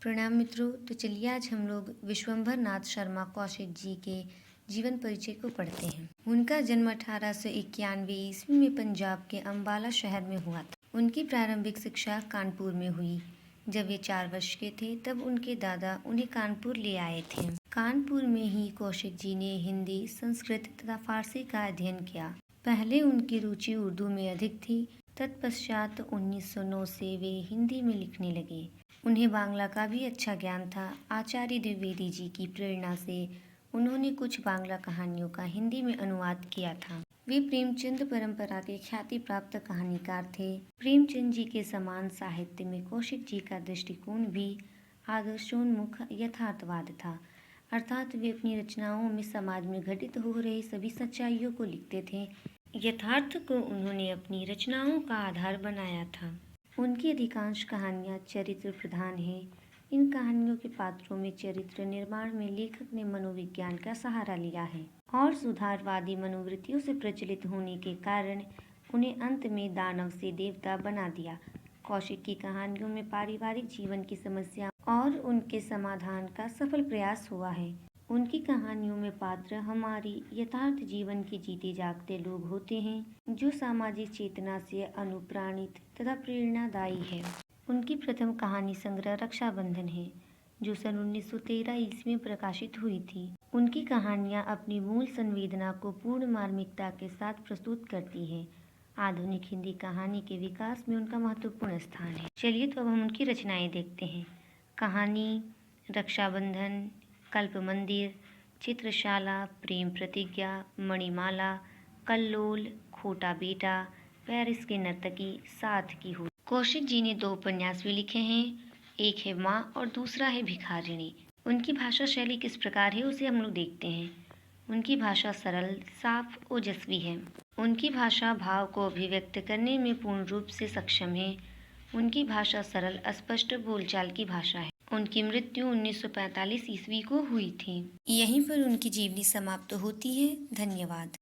प्रणाम मित्रों। तो चलिए आज हम लोग विश्वंभर नाथ शर्मा कौशिक जी के जीवन परिचय को पढ़ते हैं। उनका जन्म 1891 ईस्वी में पंजाब के अम्बाला शहर में हुआ था। उनकी प्रारंभिक शिक्षा कानपुर में हुई। जब वे 4 वर्ष के थे तब उनके दादा उन्हें कानपुर ले आए थे। कानपुर में ही कौशिक जी ने हिंदी, संस्कृत तथा फारसी का अध्ययन किया। पहले उनकी रुचि उर्दू में अधिक थी। तत्पश्चात 1909 से वे हिंदी में लिखने लगे। उन्हें बांग्ला का भी अच्छा ज्ञान था। आचार्य द्विवेदी जी की प्रेरणा से उन्होंने कुछ बांग्ला कहानियों का हिंदी में अनुवाद किया था। वे प्रेमचंद परंपरा के ख्याति प्राप्त कहानीकार थे। प्रेमचंद जी के समान साहित्य में कौशिक जी का दृष्टिकोण भी आदर्शोन्मुख यथार्थवाद था, अर्थात वे अपनी रचनाओं में समाज में घटित हो रही सभी सच्चाइयों को लिखते थे। यथार्थ को उन्होंने अपनी रचनाओं का आधार बनाया था। उनकी अधिकांश कहानियाँ चरित्र प्रधान हैं। इन कहानियों के पात्रों में चरित्र निर्माण में लेखक ने मनोविज्ञान का सहारा लिया है और सुधारवादी मनोवृत्तियों से प्रचलित होने के कारण उन्हें अंत में दानव से देवता बना दिया। कौशिक की कहानियों में पारिवारिक जीवन की समस्या और उनके समाधान का सफल प्रयास हुआ है। उनकी कहानियों में पात्र हमारी यथार्थ जीवन के जीते जागते लोग होते हैं जो सामाजिक चेतना से अनुप्राणित तथा प्रेरणादायी है। उनकी प्रथम कहानी संग्रह रक्षाबंधन है जो सन 1913 ईस्वी में प्रकाशित हुई थी। उनकी कहानियाँ अपनी मूल संवेदना को पूर्ण मार्मिकता के साथ प्रस्तुत करती है। आधुनिक हिंदी कहानी के विकास में उनका महत्वपूर्ण स्थान है। चलिए तो अब हम उनकी रचनाएं देखते हैं। कहानी रक्षाबंधन, कल्प मंदिर, चित्रशाला, प्रेम प्रतिज्ञा, मणिमाला, कल्लोल, खोटा बेटा, पेरिस के नर्तकी, साथ की हो। कौशिक जी ने 2 उपन्यास भी लिखे हैं। एक है माँ और दूसरा है भिखारिणी। उनकी भाषा शैली किस प्रकार है उसे हम लोग देखते हैं। उनकी भाषा सरल, साफ, ओजस्वी है। उनकी भाषा भाव को अभिव्यक्त करने में पूर्ण रूप से सक्षम है। उनकी भाषा सरल, स्पष्ट बोलचाल की भाषा है। उनकी मृत्यु 1945 ईस्वी को हुई थी। यहीं पर उनकी जीवनी समाप्त होती है। धन्यवाद।